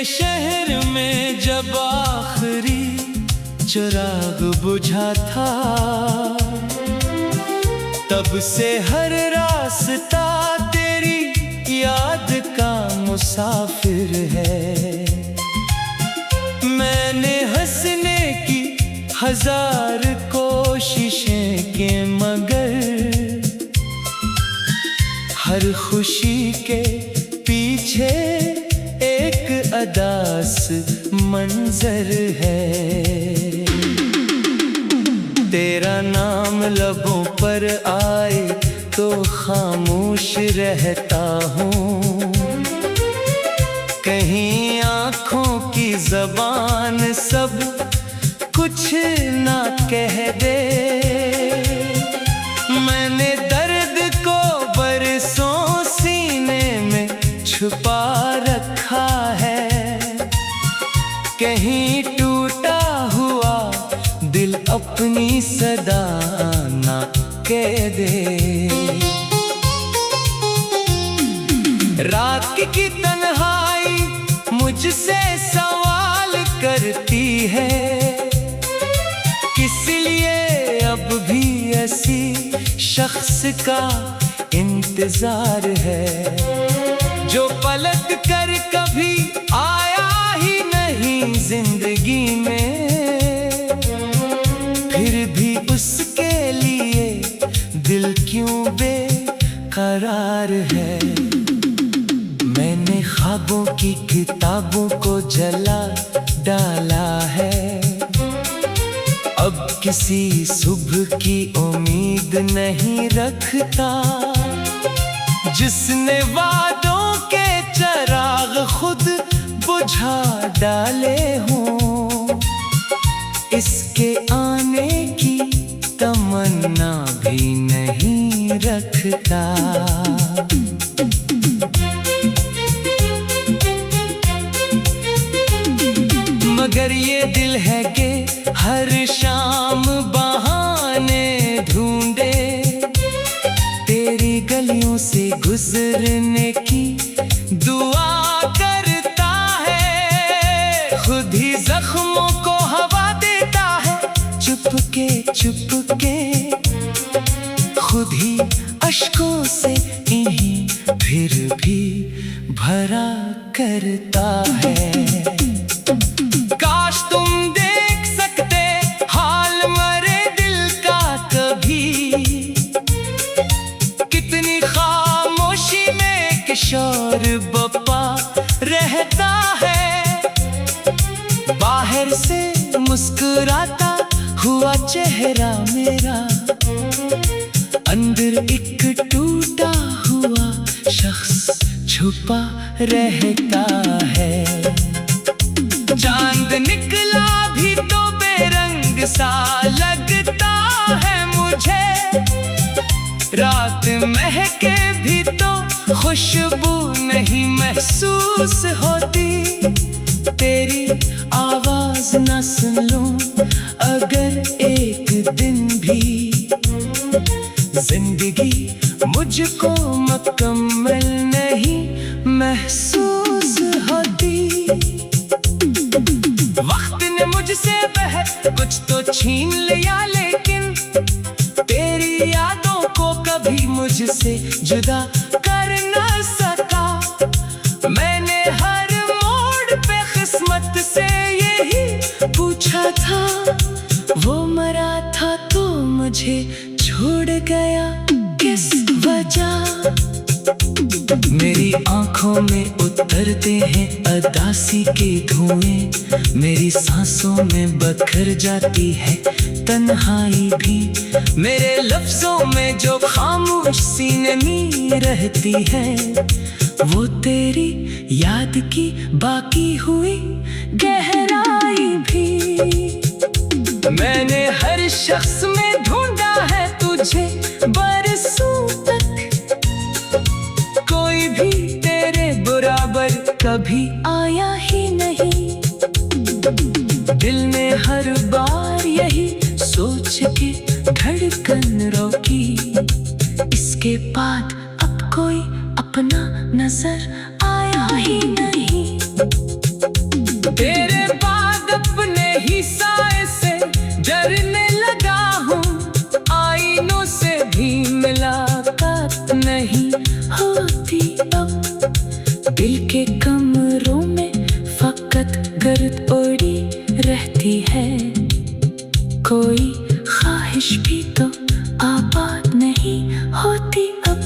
शहर में जब आखिरी चिराग बुझा था, तब से हर रास्ता तेरी याद का मुसाफिर है। मैंने हंसने की हजार कोशिशें की, मगर हर खुशी के पीछे एक अदास मंजर है। तेरा नाम लबों पर आए तो खामोश रहता हूँ, कहीं आँखों की ज़बान सब कुछ ना कह दे। मैंने दर्द को बरसों सीने में छुपा रखा है, कहीं टूटा हुआ दिल अपनी सदा ना कह दे। रात की तन्हाई मुझसे सवाल करती है, किस लिए अब भी ऐसी शख्स का इंतजार है, जो पलट कर कभी आया ही नहीं जिंदगी में। फिर भी उसके लिए दिल क्यों बेकरार है। मैंने ख्वाबों की किताबों को जला डाला है, अब किसी सुबह की उम्मीद नहीं रखता। जिसने वादों के चिराग खुद बुझा डाले हों, इसके आने की तमन्ना भी नहीं रखता। मगर ये दिल है कि हर शाम बहाने ढूंढे, तेरी गलियों से गुजरने की दुआ करता है। खुद ही जख्मों को हवा देता है, चुपके चुपके खुद ही अश्कों से इन्हीं फिर भी भरा करता है। काश तुम देख सकते हाल मरे दिल का कभी, कितनी खामोशी में किशोर बप्पा रहता है। बाहर से मुस्कुराता हुआ चेहरा मेरा, अंदर एक टूटा हुआ शख्स छुपा रहता है। चांद निकला भी तो बेरंग सा लगता है मुझे, रात महके भी तो खुशबू नहीं महसूस होती। तेरी आवाज न सुन लूं अगर एक दिन भी, जिंदगी मुझको मुकम्मल नहीं महसूस होती। वक्त ने मुझसे कुछ तो छीन लिया, लेकिन तेरी यादों को कभी मुझसे जुदा कर न सका। मैंने हर मोड़ पे किस्मत से यही पूछा था, वो मरा था तो मुझे छोड़ गया किस वजह। मेरी आंखों में उतरते हैं अदासी के धुएं, मेरी सांसों में बखर जाती है तन्हाई भी। मेरे लफ्जों में जो खामोश सीने में रहती है, वो तेरी याद की बाकी हुई गहराई भी। मैंने हर शख्स में ढूंढा है तुझे बरसों तक, कोई भी तेरे बराबर कभी आया ही नहीं। दिल ने हर बार यही सोच के धड़कन रोकी, इसके बाद अब कोई अपना नजर आया ही नहीं। तेरे बाद अपने ही साए से डरने लगा हूँ, आईनों से भी मुलाकात नहीं होती अब। दिल के कमरों में फकत गर्द उड़ी रहती है, कोई ख्वाहिश भी तो आबाद नहीं होती अब।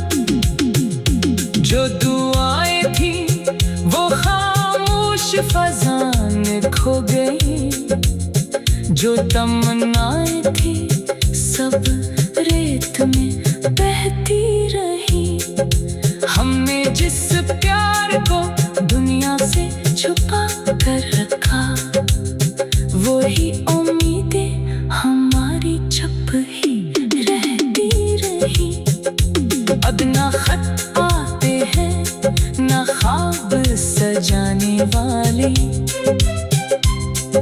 जो दुआएं थी वो खामोश फज़ान खो गई, जो तमन्नाएं थी सब रेत में बहती रही। हमने जिस प्यार को दुनिया से छुपा कर रखा, वही उम्मीदें हमारी छप ही रहती रही। अब ना खत आते हैं ना ख्वाब सजाने वाले,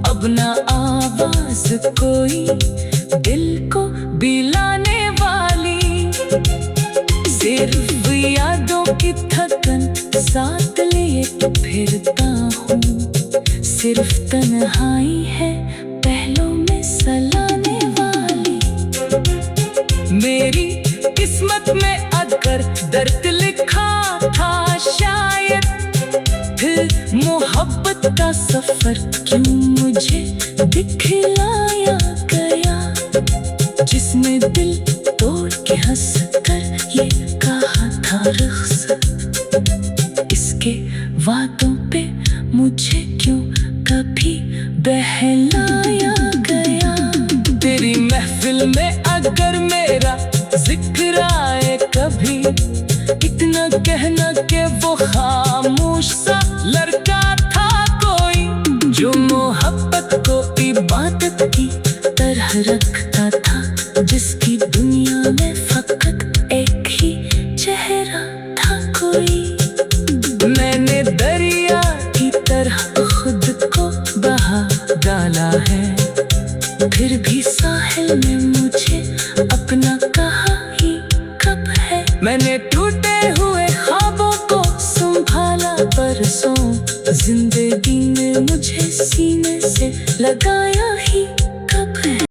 अब ना आवाज कोई दिल को बिलाने वाली। सिर्फ यादों की थकन साथ लिए फिरता हूँ, सिर्फ तन्हाई है पहलों में सलाने वाली। मेरी किस्मत में अगर दर्द लिखा था शायद, फिर मोहब्बत का सफर क्यों मुझे दिखलाया गया, जिसमें दिल तोड़ के हंस कर ये कहा था रुखसत। इसके वादों पे मुझे क्यों कभी बहलाया गया। तेरी महफिल में अगर मेरा जिक्र आए कभी, इतना कहना कि वो खामोश सा लड़का था कोई, जो मोहब्बत को इबादत की तरह रखता था, जिसकी दुनिया में फकत एक ही चेहरा था कोई। मैंने दरिया की तरह खुद को बहा डाला है, फिर भी साहिल में मुझे अपना कहा ही कब है। मैंने टूटे हुए ख्वाबों को संभाला परसों, जिंदगी ने मुझे सीने से लगाया ही